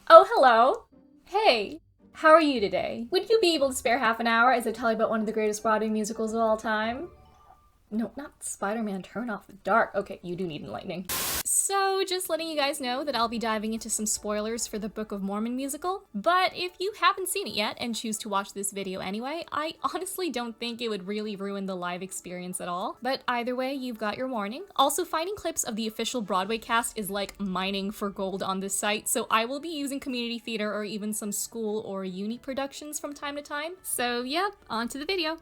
Oh, hello. Hey, how are you today? Would you be able to spare half an hour as I tell you about one of the greatest Broadway musicals of all time? No, not Spider-Man Turn Off the Dark. Okay, you do need enlightening. So, just letting you guys know that I'll be diving into some spoilers for the Book of Mormon musical, but if you haven't seen it yet and choose to watch this video anyway, I honestly don't think it would really ruin the live experience at all. But either way, you've got your warning. Also, finding clips of the official Broadway cast is like mining for gold on this site, so I will be using community theater or even some school or uni productions from time to time. So yeah, on to the video.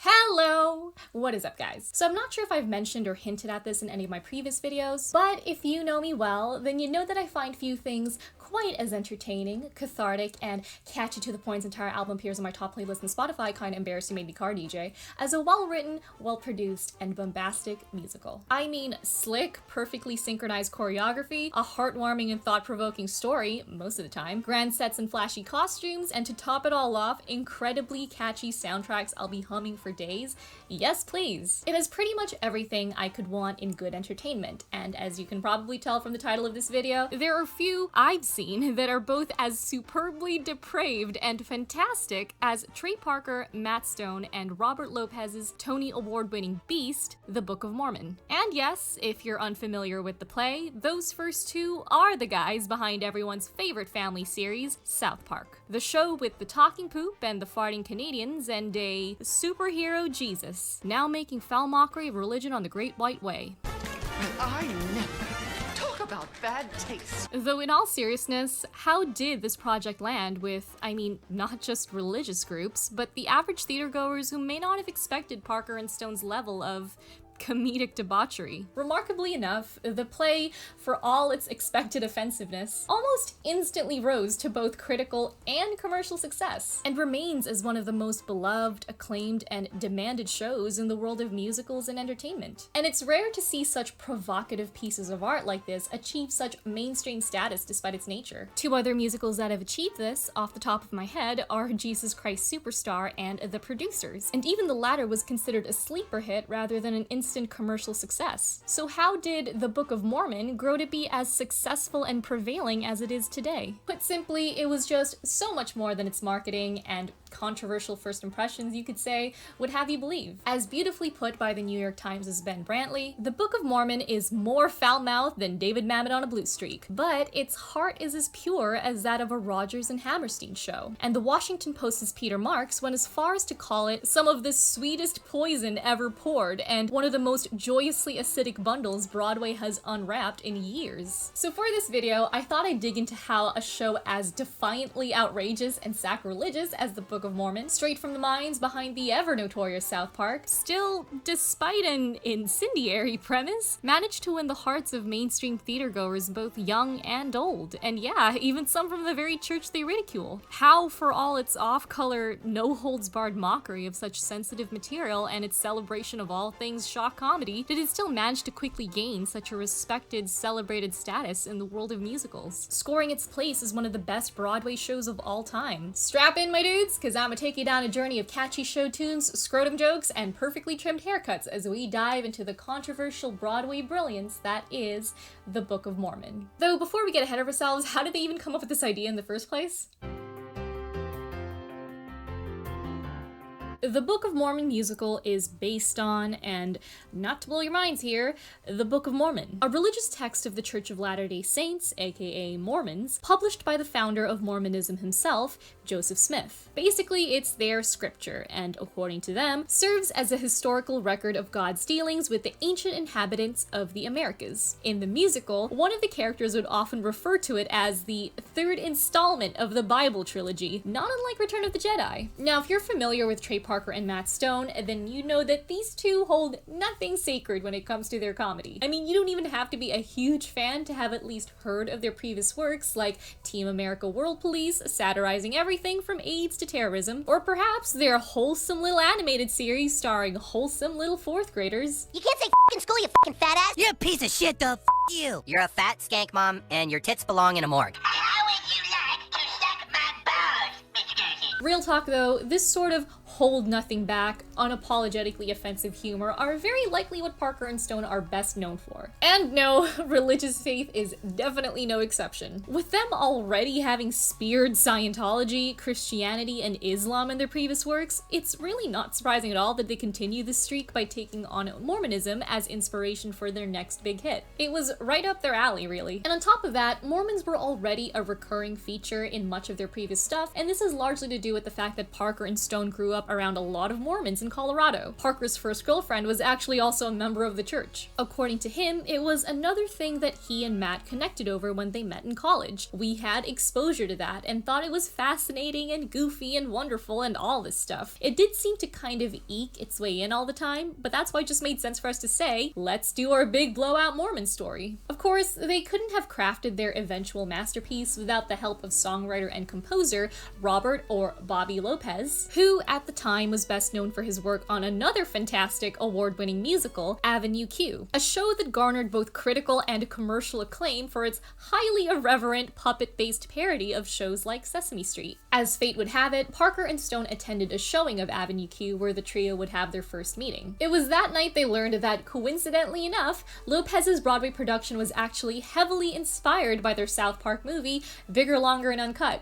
Hello! What is up, guys? So I'm not sure if I've mentioned or hinted at this in any of my previous videos, but if you know me well, then you know that I find few things quite as entertaining, cathartic, and catchy to the point's entire album appears on my top playlist in Spotify, kinda embarrassed you made me car DJ, as a well-written, well-produced, and bombastic musical. I mean, slick, perfectly synchronized choreography, a heartwarming and thought-provoking story, most of the time, grand sets and flashy costumes, and to top it all off, incredibly catchy soundtracks I'll be humming for days. Yes, please. It has pretty much everything I could want in good entertainment, and as you can probably tell from the title of this video, there are few I've seen that are both as superbly depraved and fantastic as Trey Parker, Matt Stone, and Robert Lopez's Tony Award-winning beast, The Book of Mormon. And yes, if you're unfamiliar with the play, those first two are the guys behind everyone's favorite family series, South Park. The show with the talking poop and the farting Canadians and a superhero Jesus, now making foul mockery of religion on the Great White Way. I never talk about bad taste. Though in all seriousness, how did this project land with, I mean, not just religious groups, but the average theatergoers who may not have expected Parker and Stone's level of comedic debauchery? Remarkably enough, the play, for all its expected offensiveness, almost instantly rose to both critical and commercial success, and remains as one of the most beloved, acclaimed, and demanded shows in the world of musicals and entertainment. And it's rare to see such provocative pieces of art like this achieve such mainstream status despite its nature. Two other musicals that have achieved this, off the top of my head, are Jesus Christ Superstar and The Producers, and even the latter was considered a sleeper hit rather than an instant commercial success. So how did the Book of Mormon grow to be as successful and prevailing as it is today? Put simply, it was just so much more than its marketing and controversial first impressions, you could say, would have you believe. As beautifully put by the New York Times' Ben Brantley, the Book of Mormon is more foul-mouthed than David Mamet on a blue streak, but its heart is as pure as that of a Rodgers and Hammerstein show. And the Washington Post's Peter Marks went as far as to call it some of the sweetest poison ever poured, and one of the most joyously acidic bundles Broadway has unwrapped in years. So for this video, I thought I'd dig into how a show as defiantly outrageous and sacrilegious as the Book of Mormon, straight from the minds behind the ever-notorious South Park, still, despite an incendiary premise, managed to win the hearts of mainstream theatergoers both young and old, and yeah, even some from the very church they ridicule. How, for all its off-color, no-holds-barred mockery of such sensitive material and its celebration of all things shock comedy, did it still manage to quickly gain such a respected, celebrated status in the world of musicals, scoring its place as one of the best Broadway shows of all time. Strap in, my dudes, cause I'ma take you down a journey of catchy show tunes, scrotum jokes, and perfectly trimmed haircuts as we dive into the controversial Broadway brilliance that is the Book of Mormon. Though before we get ahead of ourselves, how did they even come up with this idea in the first place? The Book of Mormon musical is based on, and not to blow your minds here, the Book of Mormon, a religious text of the Church of Latter-day Saints, aka Mormons, published by the founder of Mormonism himself, Joseph Smith. Basically, it's their scripture, and according to them, serves as a historical record of God's dealings with the ancient inhabitants of the Americas. In the musical, one of the characters would often refer to it as the third installment of the Bible trilogy, not unlike Return of the Jedi. Now, if you're familiar with Trey Parker and Matt Stone, then you know that these two hold nothing sacred when it comes to their comedy. I mean, you don't even have to be a huge fan to have at least heard of their previous works, like Team America World Police, satirizing everything from AIDS to terrorism, or perhaps their wholesome little animated series starring wholesome little fourth graders. You can't say in school, you fucking fat ass. You piece of shit, the you. You're a fat skank mom, and your tits belong in a morgue. How would you like to suck my balls, Miss Gertie? Real talk though, this sort of hold nothing back, unapologetically offensive humor are very likely what Parker and Stone are best known for. And no, religious faith is definitely no exception. With them already having speared Scientology, Christianity, and Islam in their previous works, it's really not surprising at all that they continue this streak by taking on Mormonism as inspiration for their next big hit. It was right up their alley, really. And on top of that, Mormons were already a recurring feature in much of their previous stuff, and this is largely to do with the fact that Parker and Stone grew up around a lot of Mormons in Colorado. Parker's first girlfriend was actually also a member of the church. According to him, it was another thing that he and Matt connected over when they met in college. We had exposure to that and thought it was fascinating and goofy and wonderful and all this stuff. It did seem to kind of eke its way in all the time, but that's why it just made sense for us to say, let's do our big blowout Mormon story. Of course, they couldn't have crafted their eventual masterpiece without the help of songwriter and composer Robert or Bobby Lopez, who at the time was best known for his work on another fantastic award-winning musical, Avenue Q, a show that garnered both critical and commercial acclaim for its highly irreverent puppet-based parody of shows like Sesame Street. As fate would have it, Parker and Stone attended a showing of Avenue Q where the trio would have their first meeting. It was that night they learned that, coincidentally enough, Lopez's Broadway production was actually heavily inspired by their South Park movie, Bigger, Longer, and Uncut.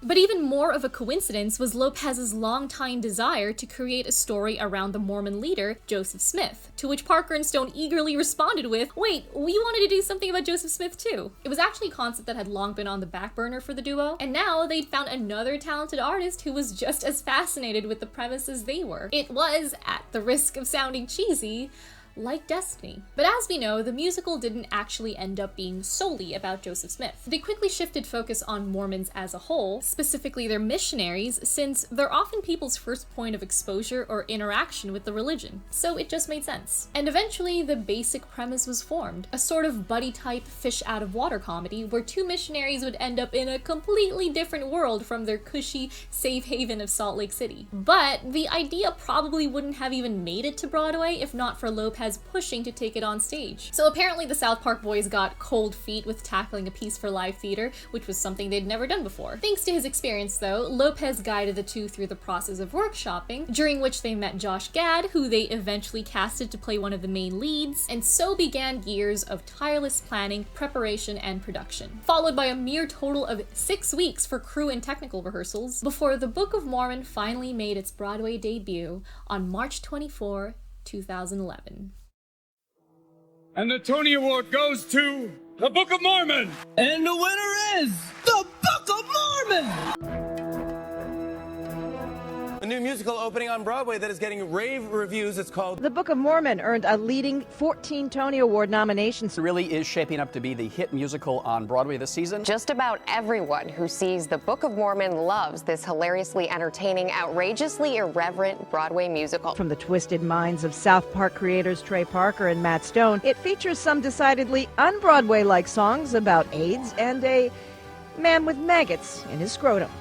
But even more of a coincidence was Lopez's longtime desire to create a story around the Mormon leader, Joseph Smith, to which Parker and Stone eagerly responded with, wait, we wanted to do something about Joseph Smith too. It was actually a concept that had long been on the back burner for the duo, and now they'd found another talented artist who was just as fascinated with the premise as they were. It was, at the risk of sounding cheesy, like destiny. But as we know, the musical didn't actually end up being solely about Joseph Smith. They quickly shifted focus on Mormons as a whole, specifically their missionaries, since they're often people's first point of exposure or interaction with the religion. So it just made sense. And eventually, the basic premise was formed, a sort of buddy-type fish-out-of-water comedy where two missionaries would end up in a completely different world from their cushy, safe haven of Salt Lake City. But the idea probably wouldn't have even made it to Broadway if not for Lopez pushing to take it on stage. So apparently the South Park boys got cold feet with tackling a piece for live theater, which was something they'd never done before. Thanks to his experience though, Lopez guided the two through the process of workshopping, during which they met Josh Gad, who they eventually casted to play one of the main leads, and so began years of tireless planning, preparation, and production, followed by a mere total of 6 weeks for crew and technical rehearsals, before the Book of Mormon finally made its Broadway debut on March 24, 2011. And the Tony Award goes to the Book of Mormon! And the winner is the Book of Mormon! A new musical opening on Broadway that is getting rave reviews. It's called The Book of Mormon earned a leading 14 Tony Award nominations. It really is shaping up to be the hit musical on Broadway this season. Just about everyone who sees The Book of Mormon loves this hilariously entertaining, outrageously irreverent Broadway musical. From the twisted minds of South Park creators Trey Parker and Matt Stone, it features some decidedly un-Broadway-like songs about AIDS and a man with maggots in his scrotum.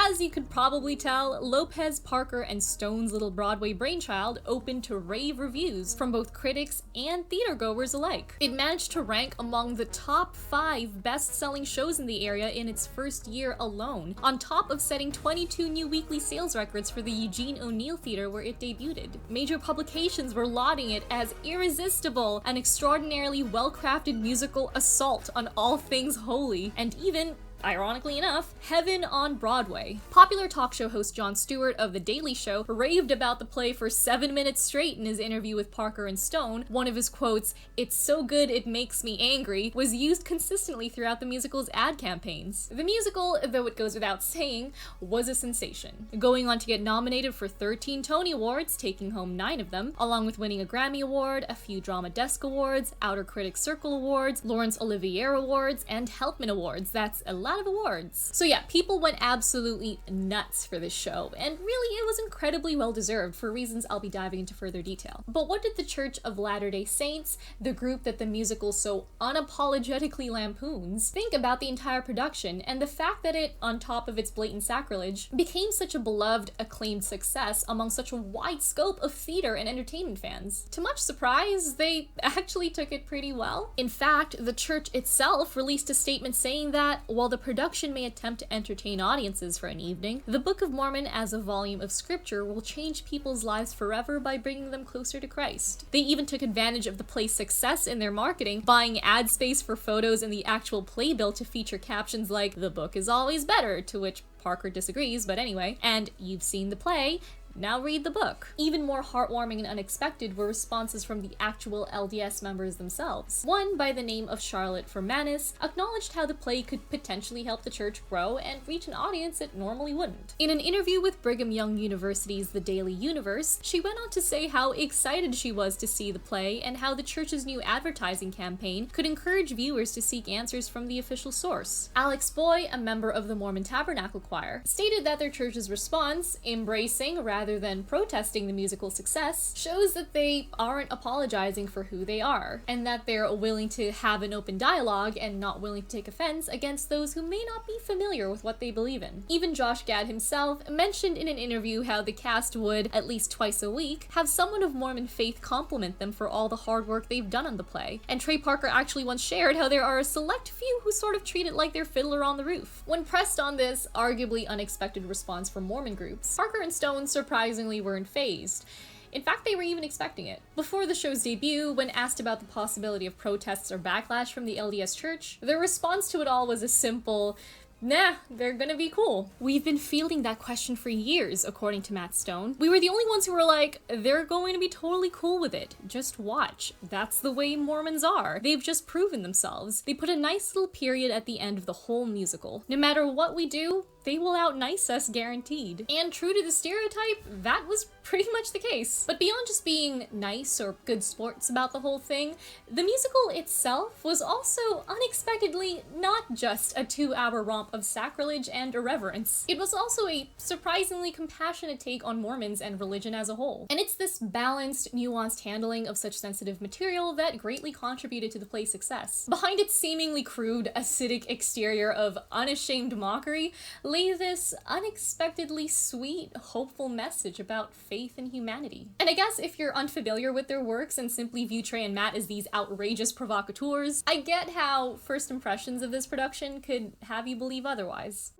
As you could probably tell, Lopez, Parker, and Stone's little Broadway brainchild opened to rave reviews from both critics and theatergoers alike. It managed to rank among the top 5 best-selling shows in the area in its first year alone, on top of setting 22 new weekly sales records for the Eugene O'Neill Theater where it debuted. Major publications were lauding it as irresistible, an extraordinarily well-crafted musical assault on all things holy, and even, ironically enough, heaven on Broadway. Popular talk show host Jon Stewart of The Daily Show raved about the play for 7 minutes straight in his interview with Parker and Stone. One of his quotes, "It's so good it makes me angry," was used consistently throughout the musical's ad campaigns. The musical, though it goes without saying, was a sensation, going on to get nominated for 13 Tony Awards, taking home 9 of them, along with winning a Grammy Award, a few Drama Desk Awards, Outer Critics Circle Awards, Laurence Olivier Awards, and Helpman Awards, that's 11 lot of awards. So yeah, people went absolutely nuts for this show, and really it was incredibly well deserved for reasons I'll be diving into further detail. But what did the Church of Latter-day Saints, the group that the musical so unapologetically lampoons, think about the entire production and the fact that it, on top of its blatant sacrilege, became such a beloved, acclaimed success among such a wide scope of theater and entertainment fans? To much surprise, they actually took it pretty well. In fact, the church itself released a statement saying that, while the production may attempt to entertain audiences for an evening, the Book of Mormon as a volume of scripture will change people's lives forever by bringing them closer to Christ. They even took advantage of the play's success in their marketing, buying ad space for photos in the actual playbill to feature captions like, "The book is always better," to which Parker disagrees, but anyway, and "You've seen the play, now read the book." Even more heartwarming and unexpected were responses from the actual LDS members themselves. One, by the name of Charlotte Formanis, acknowledged how the play could potentially help the church grow and reach an audience it normally wouldn't. In an interview with Brigham Young University's The Daily Universe, she went on to say how excited she was to see the play and how the church's new advertising campaign could encourage viewers to seek answers from the official source. Alex Boy, a member of the Mormon Tabernacle Choir, stated that their church's response, embracing rather than protesting the musical success, shows that they aren't apologizing for who they are, and that they're willing to have an open dialogue and not willing to take offense against those who may not be familiar with what they believe in. Even Josh Gad himself mentioned in an interview how the cast would, at least twice a week, have someone of Mormon faith compliment them for all the hard work they've done on the play, and Trey Parker actually once shared how there are a select few who sort of treat it like they're Fiddler on the Roof. When pressed on this arguably unexpected response from Mormon groups, Parker and Stone surprisingly weren't fazed. In fact, they were even expecting it. Before the show's debut, when asked about the possibility of protests or backlash from the LDS Church, their response to it all was a simple, "Nah, they're gonna be cool." We've been fielding that question for years, according to Matt Stone. We were the only ones who were like, they're going to be totally cool with it. Just watch. That's the way Mormons are. They've just proven themselves. They put a nice little period at the end of the whole musical. No matter what we do, they will out-nice us guaranteed. And true to the stereotype, that was pretty much the case. But beyond just being nice or good sports about the whole thing, the musical itself was also unexpectedly not just a 2-hour romp of sacrilege and irreverence. It was also a surprisingly compassionate take on Mormons and religion as a whole. And it's this balanced, nuanced handling of such sensitive material that greatly contributed to the play's success. Behind its seemingly crude, acidic exterior of unashamed mockery lay this unexpectedly sweet, hopeful message about faith and humanity. And I guess if you're unfamiliar with their works and simply view Trey and Matt as these outrageous provocateurs, I get how first impressions of this production could have you believe otherwise.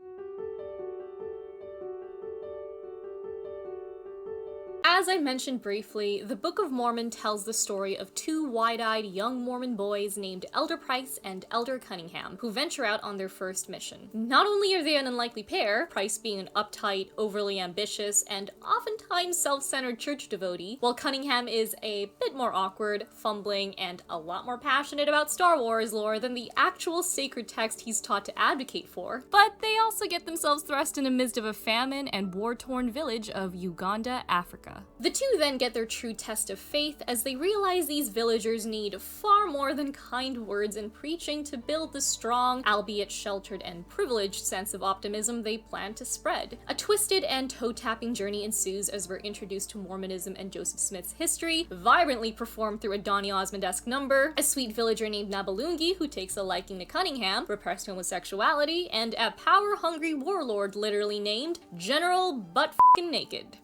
As I mentioned briefly, the Book of Mormon tells the story of two wide-eyed young Mormon boys named Elder Price and Elder Cunningham, who venture out on their first mission. Not only are they an unlikely pair, Price being an uptight, overly ambitious, and oftentimes self-centered church devotee, while Cunningham is a bit more awkward, fumbling, and a lot more passionate about Star Wars lore than the actual sacred text he's taught to advocate for. But they also get themselves thrust in the midst of a famine and war-torn village of Uganda, Africa. The two then get their true test of faith as they realize these villagers need far more than kind words and preaching to build the strong, albeit sheltered and privileged sense of optimism they plan to spread. A twisted and toe-tapping journey ensues as we're introduced to Mormonism and Joseph Smith's history, vibrantly performed through a Donny Osmond-esque number, a sweet villager named Nabalungi who takes a liking to Cunningham, repressed homosexuality, and a power-hungry warlord literally named General Butt-F***ing-Naked.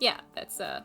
Yeah, that's a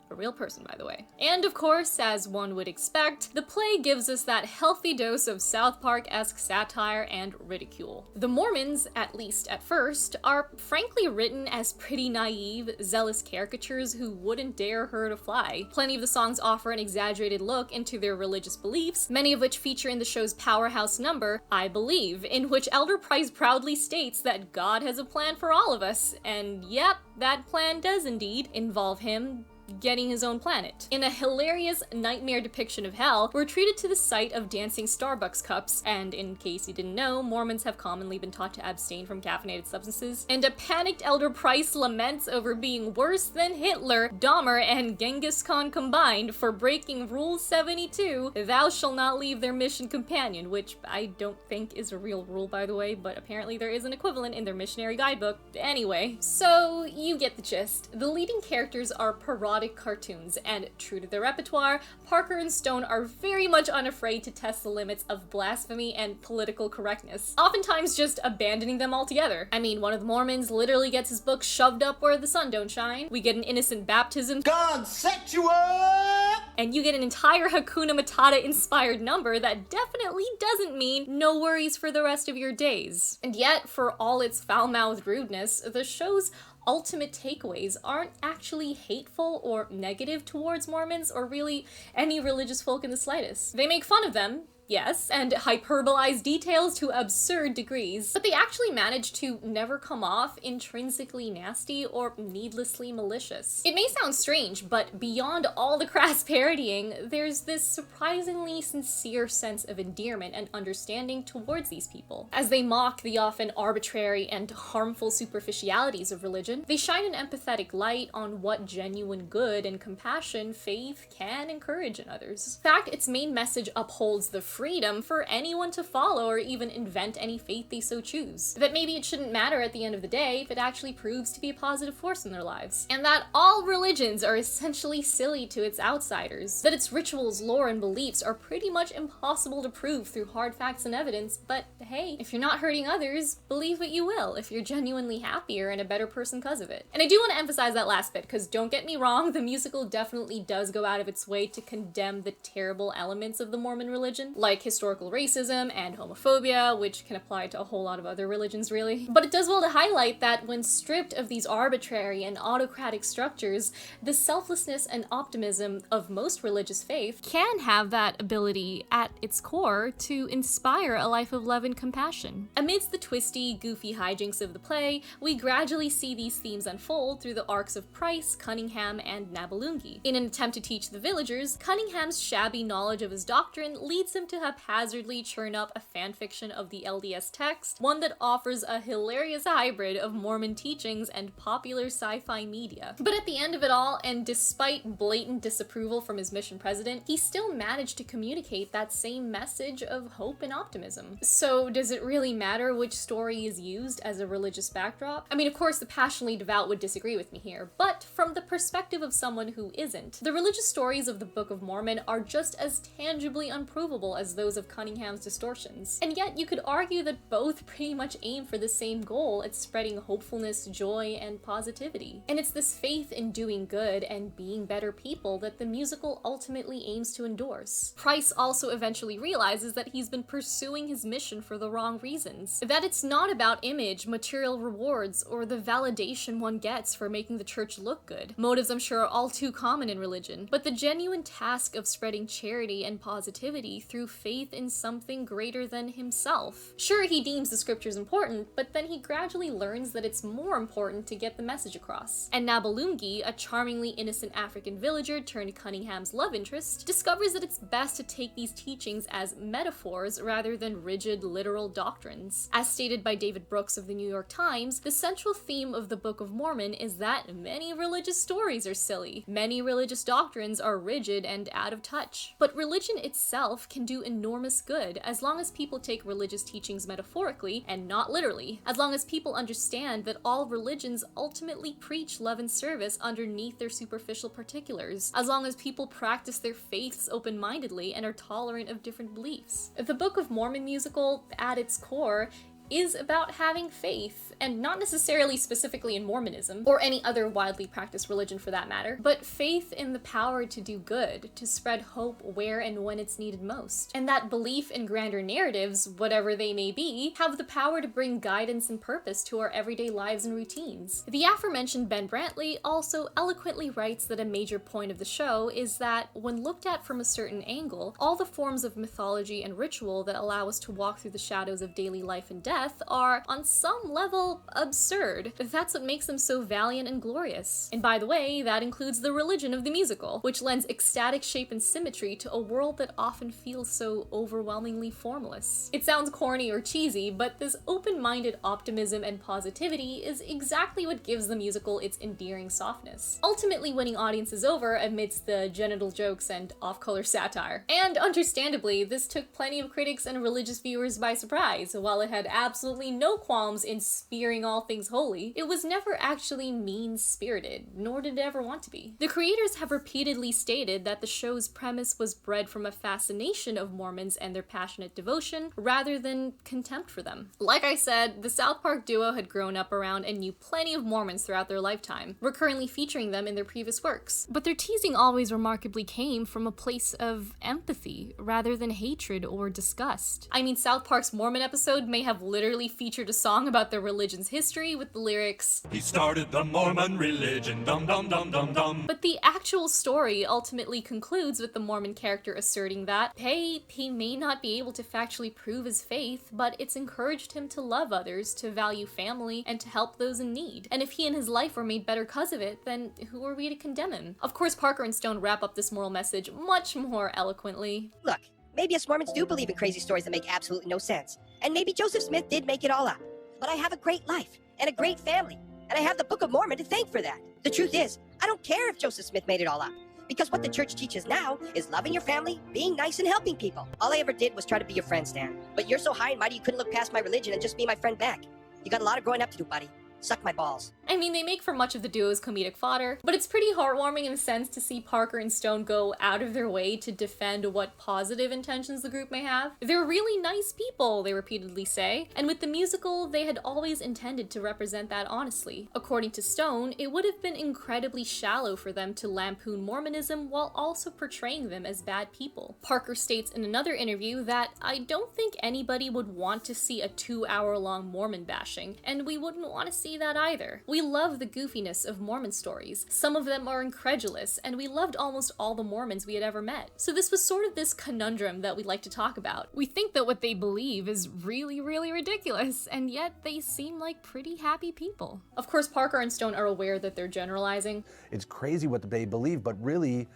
real person, by the way. And of course, as one would expect, the play gives us that healthy dose of South Park-esque satire and ridicule. The Mormons, at least at first, are frankly written as pretty naive, zealous caricatures who wouldn't dare hurt a fly. Plenty of the songs offer an exaggerated look into their religious beliefs, many of which feature in the show's powerhouse number, I Believe, in which Elder Price proudly states that God has a plan for all of us, and yep, that plan does indeed involve him getting his own planet. In a hilarious nightmare depiction of hell, we're treated to the sight of dancing Starbucks cups, and in case you didn't know, Mormons have commonly been taught to abstain from caffeinated substances, and a panicked Elder Price laments over being worse than Hitler, Dahmer, and Genghis Khan combined for breaking Rule 72, thou shalt not leave their mission companion, which I don't think is a real rule, by the way, but apparently there is an equivalent in their missionary guidebook. Anyway, so you get the gist. The leading characters are parodic cartoons, and true to their repertoire, Parker and Stone are very much unafraid to test the limits of blasphemy and political correctness, oftentimes just abandoning them altogether. I mean, one of the Mormons literally gets his book shoved up where the sun don't shine. We get an innocent baptism. God set you up! And you get an entire Hakuna Matata inspired number that definitely doesn't mean no worries for the rest of your days. And yet, for all its foul-mouthed rudeness, the show's ultimate takeaways aren't actually hateful or negative towards Mormons or really any religious folk in the slightest. They make fun of them, yes, and hyperbolize details to absurd degrees, but they actually manage to never come off intrinsically nasty or needlessly malicious. It may sound strange, but beyond all the crass parodying, there's this surprisingly sincere sense of endearment and understanding towards these people. As they mock the often arbitrary and harmful superficialities of religion, they shine an empathetic light on what genuine good and compassion faith can encourage in others. In fact, its main message upholds the freedom for anyone to follow or even invent any faith they so choose. That maybe it shouldn't matter at the end of the day if it actually proves to be a positive force in their lives. And that all religions are essentially silly to its outsiders. That its rituals, lore, and beliefs are pretty much impossible to prove through hard facts and evidence, but hey, if you're not hurting others, believe what you will if you're genuinely happier and a better person because of it. And I do want to emphasize that last bit, because don't get me wrong, the musical definitely does go out of its way to condemn the terrible elements of the Mormon religion, like historical racism and homophobia, which can apply to a whole lot of other religions, really. But it does well to highlight that when stripped of these arbitrary and autocratic structures, the selflessness and optimism of most religious faith can have that ability at its core to inspire a life of love and compassion. Amidst the twisty, goofy hijinks of the play, we gradually see these themes unfold through the arcs of Price, Cunningham, and Nabulungi. In an attempt to teach the villagers, Cunningham's shabby knowledge of his doctrine leads him to haphazardly churn up a fanfiction of the LDS text, one that offers a hilarious hybrid of Mormon teachings and popular sci-fi media. But at the end of it all, and despite blatant disapproval from his mission president, he still managed to communicate that same message of hope and optimism. So does it really matter which story is used as a religious backdrop? I mean, of course, the passionately devout would disagree with me here, but from the perspective of someone who isn't, the religious stories of the Book of Mormon are just as tangibly unprovable as those of Cunningham's distortions. And yet you could argue that both pretty much aim for the same goal at spreading hopefulness, joy, and positivity. And it's this faith in doing good and being better people that the musical ultimately aims to endorse. Price also eventually realizes that he's been pursuing his mission for the wrong reasons. That it's not about image, material rewards, or the validation one gets for making the church look good. Motives I'm sure are all too common in religion, but the genuine task of spreading charity and positivity through faith in something greater than himself. Sure, he deems the scriptures important, but then he gradually learns that it's more important to get the message across. And Nabulungi, a charmingly innocent African villager turned Cunningham's love interest, discovers that it's best to take these teachings as metaphors rather than rigid, literal doctrines. As stated by David Brooks of the New York Times, the central theme of the Book of Mormon is that many religious stories are silly. Many religious doctrines are rigid and out of touch. But religion itself can do enormous good as long as people take religious teachings metaphorically and not literally. As long as people understand that all religions ultimately preach love and service underneath their superficial particulars. As long as people practice their faiths open-mindedly and are tolerant of different beliefs. The Book of Mormon musical, at its core, is about having faith, and not necessarily specifically in Mormonism, or any other widely practiced religion for that matter, but faith in the power to do good, to spread hope where and when it's needed most. And that belief in grander narratives, whatever they may be, have the power to bring guidance and purpose to our everyday lives and routines. The aforementioned Ben Brantley also eloquently writes that a major point of the show is that, when looked at from a certain angle, all the forms of mythology and ritual that allow us to walk through the shadows of daily life and death are, on some level, well, absurd. That's what makes them so valiant and glorious. And by the way, that includes the religion of the musical, which lends ecstatic shape and symmetry to a world that often feels so overwhelmingly formless. It sounds corny or cheesy, but this open-minded optimism and positivity is exactly what gives the musical its endearing softness, ultimately winning audiences over amidst the genital jokes and off-color satire. And understandably, this took plenty of critics and religious viewers by surprise. While it had absolutely no qualms in spearing all things holy, it was never actually mean-spirited, nor did it ever want to be. The creators have repeatedly stated that the show's premise was bred from a fascination of Mormons and their passionate devotion, rather than contempt for them. Like I said, the South Park duo had grown up around and knew plenty of Mormons throughout their lifetime, recurrently featuring them in their previous works. But their teasing always remarkably came from a place of empathy, rather than hatred or disgust. I mean, South Park's Mormon episode may have literally featured a song about their religion's history with the lyrics, "He started the Mormon religion, dum dum dum dum dum." But the actual story ultimately concludes with the Mormon character asserting that, hey, he may not be able to factually prove his faith, but it's encouraged him to love others, to value family, and to help those in need. And if he and his life were made better because of it, then who are we to condemn him? Of course, Parker and Stone wrap up this moral message much more eloquently. Look, maybe us Mormons do believe in crazy stories that make absolutely no sense. And maybe Joseph Smith did make it all up. But I have a great life and a great family. And I have the Book of Mormon to thank for that. The truth is, I don't care if Joseph Smith made it all up. Because what the church teaches now is loving your family, being nice, and helping people. All I ever did was try to be your friend, Stan. But you're so high and mighty you couldn't look past my religion and just be my friend back. You got a lot of growing up to do, buddy. Suck my balls. I mean, they make for much of the duo's comedic fodder, but it's pretty heartwarming in a sense to see Parker and Stone go out of their way to defend what positive intentions the group may have. They're really nice people, they repeatedly say, and with the musical, they had always intended to represent that honestly. According to Stone, it would have been incredibly shallow for them to lampoon Mormonism while also portraying them as bad people. Parker states in another interview that, "I don't think anybody would want to see a 2-hour-long Mormon bashing, and we wouldn't want to see that either. We love the goofiness of Mormon stories. Some of them are incredulous, and we loved almost all the Mormons we had ever met. So this was sort of this conundrum that we'd like to talk about. We think that what they believe is really, really ridiculous, and yet they seem like pretty happy people." Of course, Parker and Stone are aware that they're generalizing. It's crazy what they believe, but really,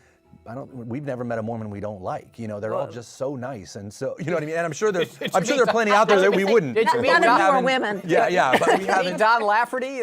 we've never met a Mormon we don't like. You know, they're all just so nice, and so, you know what I mean? And I'm sure there are plenty out there that we wouldn't. None of them are women. Yeah, but we haven't. Don Lafferty?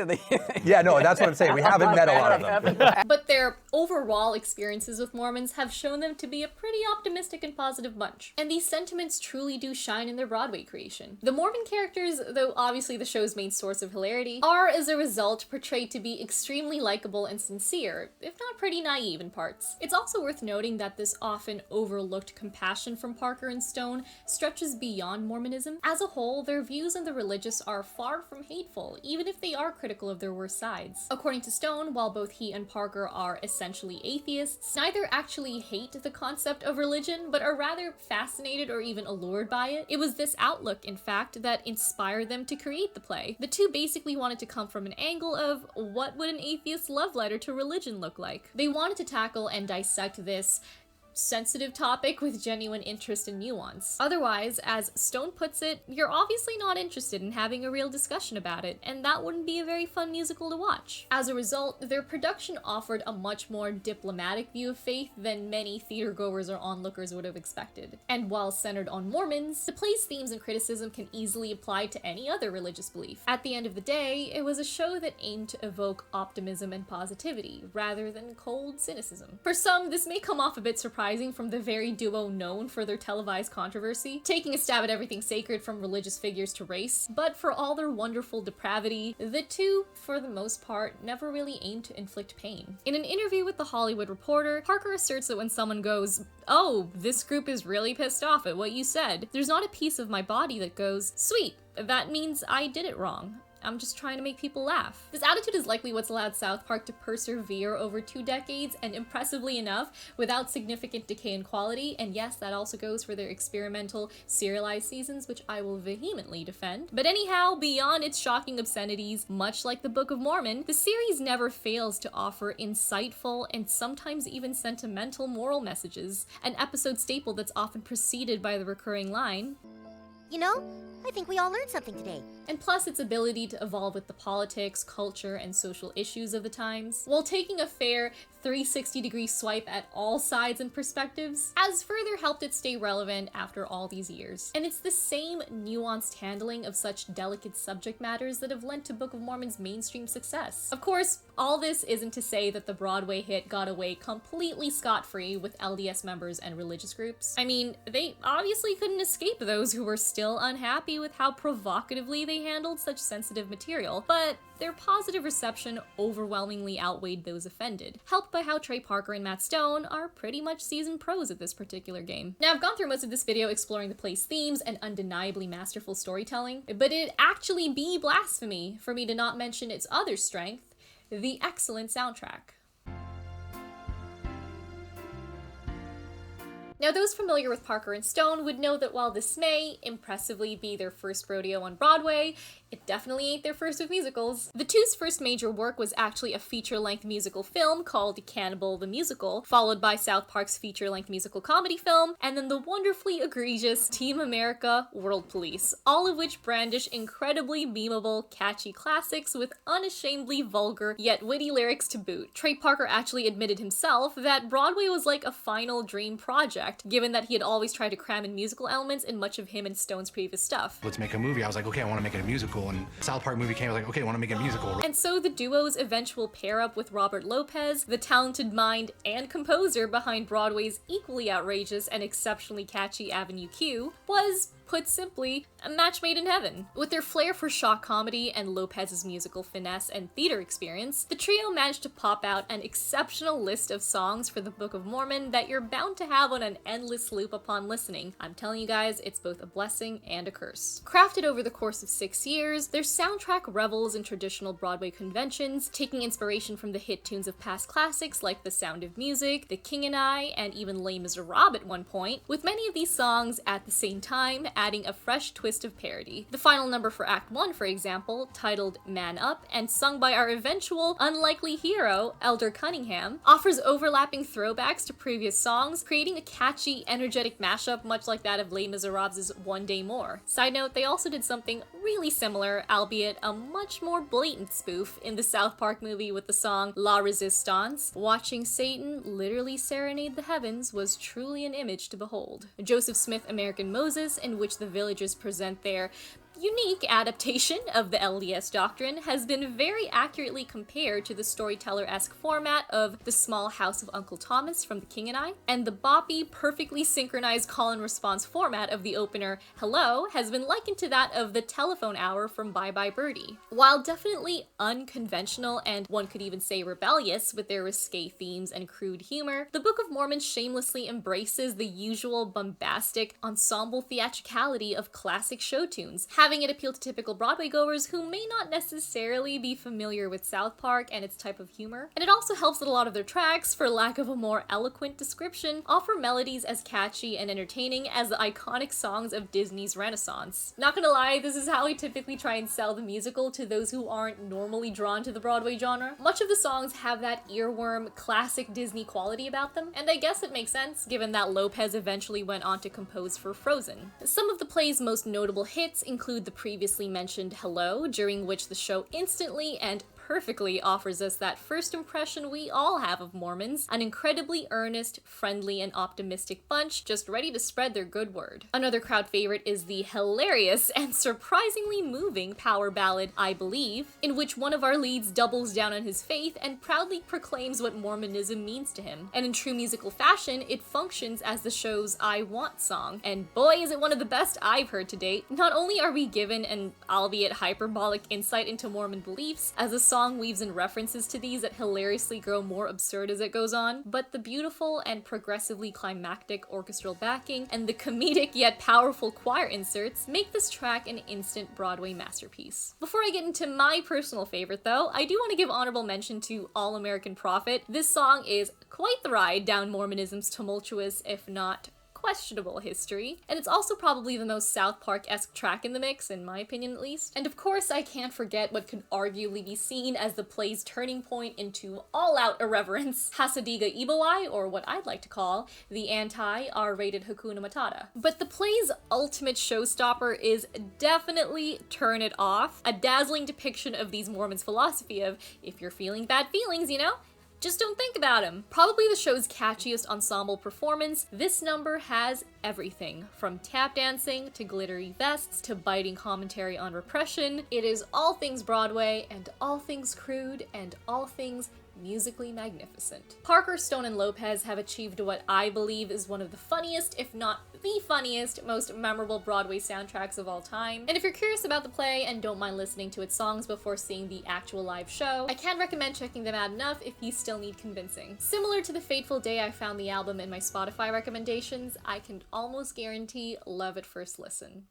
Yeah, no, that's what I'm saying. We haven't met a lot of them. But their overall experiences with Mormons have shown them to be a pretty optimistic and positive bunch. And these sentiments truly do shine in their Broadway creation. The Mormon characters, though obviously the show's main source of hilarity, are as a result portrayed to be extremely likable and sincere, if not pretty naive in parts. It's also worth noting that this often overlooked compassion from Parker and Stone stretches beyond Mormonism. As a whole, their views on the religious are far from hateful, even if they are critical of their worst sides. According to Stone, while both he and Parker are essentially atheists, neither actually hate the concept of religion, but are rather fascinated or even allured by it. It was this outlook, in fact, that inspired them to create the play. The two basically wanted to come from an angle of what would an atheist's love letter to religion look like. They wanted to tackle and dissect this sensitive topic with genuine interest and nuance. Otherwise, as Stone puts it, you're obviously not interested in having a real discussion about it, and that wouldn't be a very fun musical to watch. As a result, their production offered a much more diplomatic view of faith than many theatergoers or onlookers would have expected. And while centered on Mormons, the play's themes and criticism can easily apply to any other religious belief. At the end of the day, it was a show that aimed to evoke optimism and positivity, rather than cold cynicism. For some, this may come off a bit surprising from the very duo known for their televised controversy, taking a stab at everything sacred from religious figures to race, but for all their wonderful depravity, the two, for the most part, never really aimed to inflict pain. In an interview with The Hollywood Reporter, Parker asserts that when someone goes, "Oh, this group is really pissed off at what you said," there's not a piece of my body that goes, "Sweet, that means I did it wrong. I'm just trying to make people laugh." This attitude is likely what's allowed South Park to persevere over 2 decades, and impressively enough, without significant decay in quality, and yes, that also goes for their experimental, serialized seasons, which I will vehemently defend. But anyhow, beyond its shocking obscenities, much like the Book of Mormon, the series never fails to offer insightful and sometimes even sentimental moral messages, an episode staple that's often preceded by the recurring line, You know, I think we all learned something today. And plus its ability to evolve with the politics, culture, and social issues of the times, while taking a fair 360-degree swipe at all sides and perspectives, has further helped it stay relevant after all these years. And it's the same nuanced handling of such delicate subject matters that have lent to Book of Mormon's mainstream success. Of course, all this isn't to say that the Broadway hit got away completely scot-free with LDS members and religious groups. I mean, they obviously couldn't escape those who were still unhappy with how provocatively they handled such sensitive material, but their positive reception overwhelmingly outweighed those offended, helped by how Trey Parker and Matt Stone are pretty much seasoned pros at this particular game. Now, I've gone through most of this video exploring the play's themes and undeniably masterful storytelling, but it'd actually be blasphemy for me to not mention its other strength, the excellent soundtrack. Now, those familiar with Parker and Stone would know that while this may impressively be their first rodeo on Broadway, it definitely ain't their first with musicals. The two's first major work was actually a feature-length musical film called Cannibal the Musical, followed by South Park's feature-length musical comedy film, and then the wonderfully egregious Team America World Police, all of which brandish incredibly memeable, catchy classics with unashamedly vulgar yet witty lyrics to boot. Trey Parker actually admitted himself that Broadway was like a final dream project, given that he had always tried to cram in musical elements in much of him and Stone's previous stuff. Let's make a movie. I was like, okay, I want to make it a musical. And South Park movie came, I was like, okay, I want to make it a musical. And so the duo's eventual pair up with Robert Lopez, the talented mind and composer behind Broadway's equally outrageous and exceptionally catchy Avenue Q, was, put simply, a match made in heaven. With their flair for shock comedy and Lopez's musical finesse and theater experience, the trio managed to pop out an exceptional list of songs for the Book of Mormon that you're bound to have on an endless loop upon listening. I'm telling you guys, it's both a blessing and a curse. Crafted over the course of 6 years, their soundtrack revels in traditional Broadway conventions, taking inspiration from the hit tunes of past classics like The Sound of Music, The King and I, and even Les Miserables at one point, with many of these songs at the same time adding a fresh twist of parody. The final number for Act 1, for example, titled Man Up, and sung by our eventual unlikely hero, Elder Cunningham, offers overlapping throwbacks to previous songs, creating a catchy, energetic mashup much like that of Les Miserables' One Day More. Side note, they also did something really similar, albeit a much more blatant spoof, in the South Park movie with the song La Resistance. Watching Satan literally serenade the heavens was truly an image to behold. Joseph Smith American Moses, in which the villagers present their unique adaptation of the LDS doctrine, has been very accurately compared to the storyteller-esque format of The Small House of Uncle Thomas from The King and I, and the boppy, perfectly synchronized call-and-response format of the opener Hello has been likened to that of the telephone hour from Bye Bye Birdie. While definitely unconventional and one could even say rebellious with their risque themes and crude humor, the Book of Mormon shamelessly embraces the usual bombastic ensemble theatricality of classic show tunes, having it appeal to typical Broadway goers who may not necessarily be familiar with South Park and its type of humor. And it also helps that a lot of their tracks, for lack of a more eloquent description, offer melodies as catchy and entertaining as the iconic songs of Disney's Renaissance. Not gonna lie, this is how I typically try and sell the musical to those who aren't normally drawn to the Broadway genre. Much of the songs have that earworm, classic Disney quality about them, and I guess it makes sense given that Lopez eventually went on to compose for Frozen. Some of the play's most notable hits include the previously mentioned Hello, during which the show instantly and perfectly offers us that first impression we all have of Mormons, an incredibly earnest, friendly, and optimistic bunch just ready to spread their good word. Another crowd favorite is the hilarious and surprisingly moving power ballad I Believe, in which one of our leads doubles down on his faith and proudly proclaims what Mormonism means to him. And in true musical fashion, it functions as the show's I Want song, and boy is it one of the best I've heard to date. Not only are we given an albeit hyperbolic insight into Mormon beliefs, as the song weaves in references to these that hilariously grow more absurd as it goes on, but the beautiful and progressively climactic orchestral backing and the comedic yet powerful choir inserts make this track an instant Broadway masterpiece. Before I get into my personal favorite though, I do want to give honorable mention to All American Prophet. This song is quite the ride down Mormonism's tumultuous, if not questionable history, and it's also probably the most South Park-esque track in the mix, in my opinion at least. And of course, I can't forget what could arguably be seen as the play's turning point into all-out irreverence, Hasadiga Ibawai, or what I'd like to call the anti-R-rated Hakuna Matata. But the play's ultimate showstopper is definitely Turn It Off, a dazzling depiction of these Mormons' philosophy of, if you're feeling bad feelings, you know, just don't think about him. Probably the show's catchiest ensemble performance, this number has everything, from tap dancing to glittery vests to biting commentary on repression. It is all things Broadway and all things crude and all things musically magnificent. Parker, Stone, and Lopez have achieved what I believe is one of the funniest, if not the funniest, most memorable Broadway soundtracks of all time. And if you're curious about the play and don't mind listening to its songs before seeing the actual live show, I can't recommend checking them out enough if you still need convincing. Similar to the fateful day I found the album in my Spotify recommendations, I can almost guarantee love at first listen.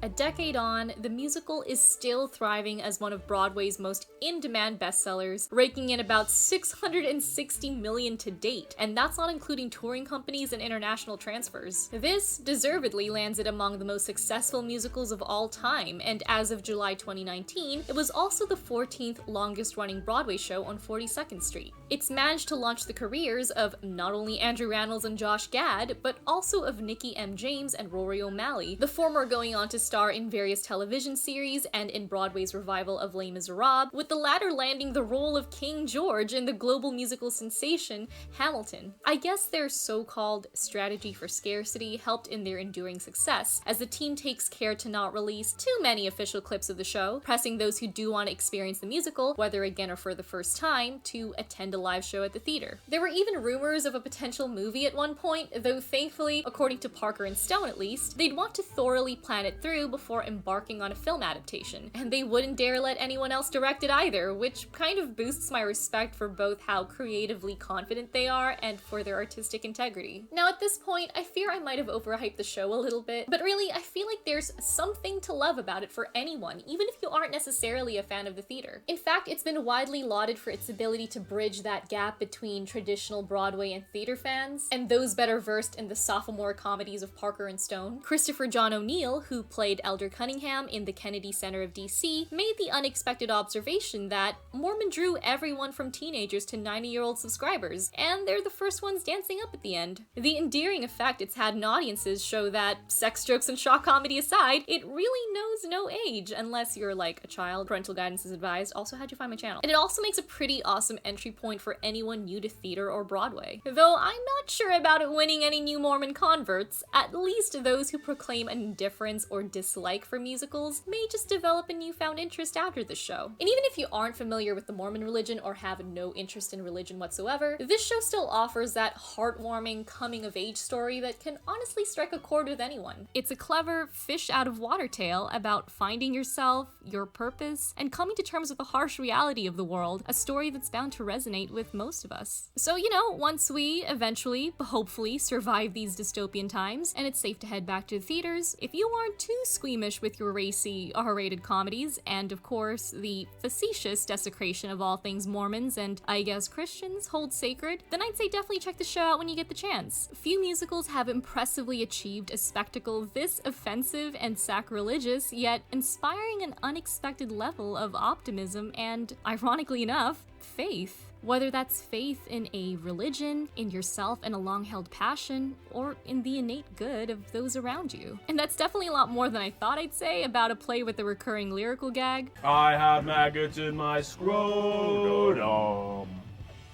A decade on, the musical is still thriving as one of Broadway's most in-demand bestsellers, raking in about $660 million to date, and that's not including touring companies and international transfers. This deservedly lands it among the most successful musicals of all time, and as of July 2019, it was also the 14th longest-running Broadway show on 42nd Street. It's managed to launch the careers of not only Andrew Rannells and Josh Gad, but also of Nikki M. James and Rory O'Malley, the former going on to star in various television series and in Broadway's revival of Les Miserables, with the latter landing the role of King George in the global musical sensation Hamilton. I guess their so-called strategy for scarcity helped in their enduring success, as the team takes care to not release too many official clips of the show, pressing those who do want to experience the musical, whether again or for the first time, to attend a live show at the theater. There were even rumors of a potential movie at one point, though thankfully, according to Parker and Stone at least, they'd want to thoroughly plan it through before embarking on a film adaptation, and they wouldn't dare let anyone else direct it either, which kind of boosts my respect for both how creatively confident they are and for their artistic integrity. Now at this point, I fear I might have overhyped the show a little bit, but really I feel like there's something to love about it for anyone, even if you aren't necessarily a fan of the theater. In fact, it's been widely lauded for its ability to bridge that gap between traditional Broadway and theater fans, and those better versed in the sophomore comedies of Parker and Stone. Christopher John O'Neill, who played Elder Cunningham in the Kennedy Center of DC, made the unexpected observation that Mormon drew everyone from teenagers to 90-year-old subscribers, and they're the first ones dancing up at the end. The endearing effect it's had in audiences show that, sex jokes and shock comedy aside, it really knows no age, unless you're like a child. Parental guidance is advised. Also, how'd you find my channel? And it also makes a pretty awesome entry point for anyone new to theater or Broadway. Though I'm not sure about it winning any new Mormon converts, at least those who proclaim an indifference or dislike for musicals may just develop a newfound interest after the show. And even if you aren't familiar with the Mormon religion or have no interest in religion whatsoever, this show still offers that heartwarming coming-of-age story that can honestly strike a chord with anyone. It's a clever fish-out-of-water tale about finding yourself, your purpose, and coming to terms with the harsh reality of the world, a story that's bound to resonate with most of us. So, you know, once we eventually, hopefully, survive these dystopian times, and it's safe to head back to the theaters, if you aren't too squeamish with your racy, R-rated comedies, and of course, the facetious desecration of all things Mormons and, I guess, Christians hold sacred, then I'd say definitely check the show out when you get the chance. Few musicals have impressively achieved a spectacle this offensive and sacrilegious, yet inspiring an unexpected level of optimism and, ironically enough, faith. Whether that's faith in a religion, in yourself and a long-held passion, or in the innate good of those around you. And that's definitely a lot more than I thought I'd say about a play with a recurring lyrical gag. I have maggots in my scrotum.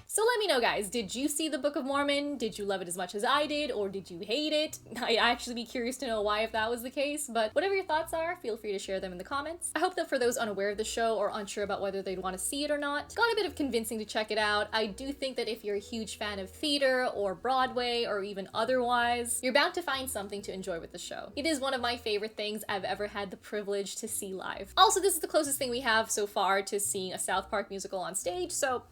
So let me know, guys, did you see the Book of Mormon? Did you love it as much as I did, or did you hate it? I'd actually be curious to know why if that was the case, but whatever your thoughts are, feel free to share them in the comments. I hope that for those unaware of the show or unsure about whether they'd want to see it or not, got a bit of convincing to check it out. I do think that if you're a huge fan of theater or Broadway or even otherwise, you're bound to find something to enjoy with the show. It is one of my favorite things I've ever had the privilege to see live. Also, this is the closest thing we have so far to seeing a South Park musical on stage, so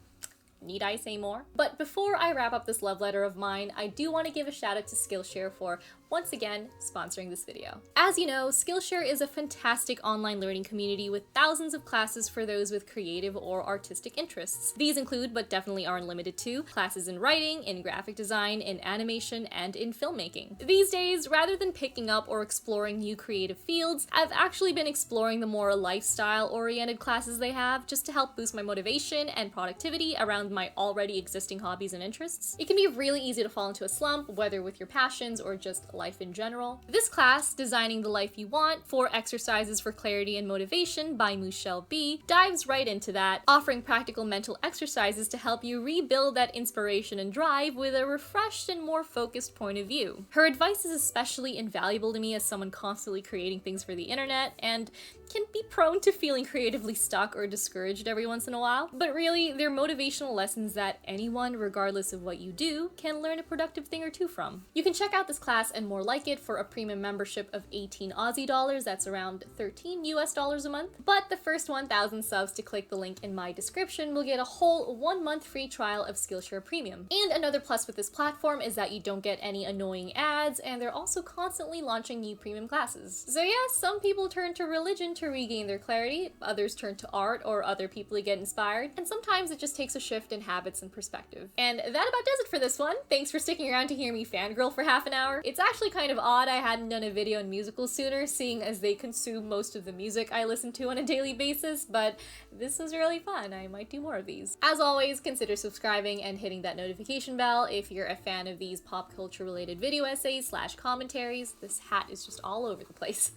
need I say more? But before I wrap up this love letter of mine, I do want to give a shout out to Skillshare for once again sponsoring this video. As you know, Skillshare is a fantastic online learning community with thousands of classes for those with creative or artistic interests. These include, but definitely aren't limited to, classes in writing, in graphic design, in animation, and in filmmaking. These days, rather than picking up or exploring new creative fields, I've actually been exploring the more lifestyle-oriented classes they have just to help boost my motivation and productivity around my already existing hobbies and interests. It can be really easy to fall into a slump, whether with your passions or just life in general. This class, Designing the Life You Want, 4 Exercises for Clarity and Motivation by Michelle B, dives right into that, offering practical mental exercises to help you rebuild that inspiration and drive with a refreshed and more focused point of view. Her advice is especially invaluable to me as someone constantly creating things for the internet and can be prone to feeling creatively stuck or discouraged every once in a while. But really, they're motivational lessons that anyone, regardless of what you do, can learn a productive thing or two from. You can check out this class and more like it for a premium membership of 18 Aussie dollars, that's around 13 US dollars a month. But the first 1,000 subs to click the link in my description will get a whole 1 month free trial of Skillshare Premium. And another plus with this platform is that you don't get any annoying ads, and they're also constantly launching new premium classes. So yeah, some people turn to religion to regain their clarity, others turn to art or other people to get inspired, and sometimes it just takes a shift in habits and perspective. And that about does it for this one. Thanks for sticking around to hear me fangirl for half an hour. It's actually kind of odd I hadn't done a video on musicals sooner, seeing as they consume most of the music I listen to on a daily basis, but this was really fun. I might do more of these. As always, consider subscribing and hitting that notification bell if you're a fan of these pop culture related video essays / commentaries. This hat is just all over the place.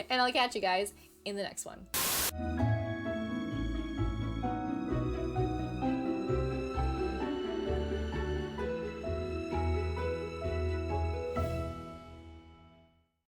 And I'll catch you guys in the next one.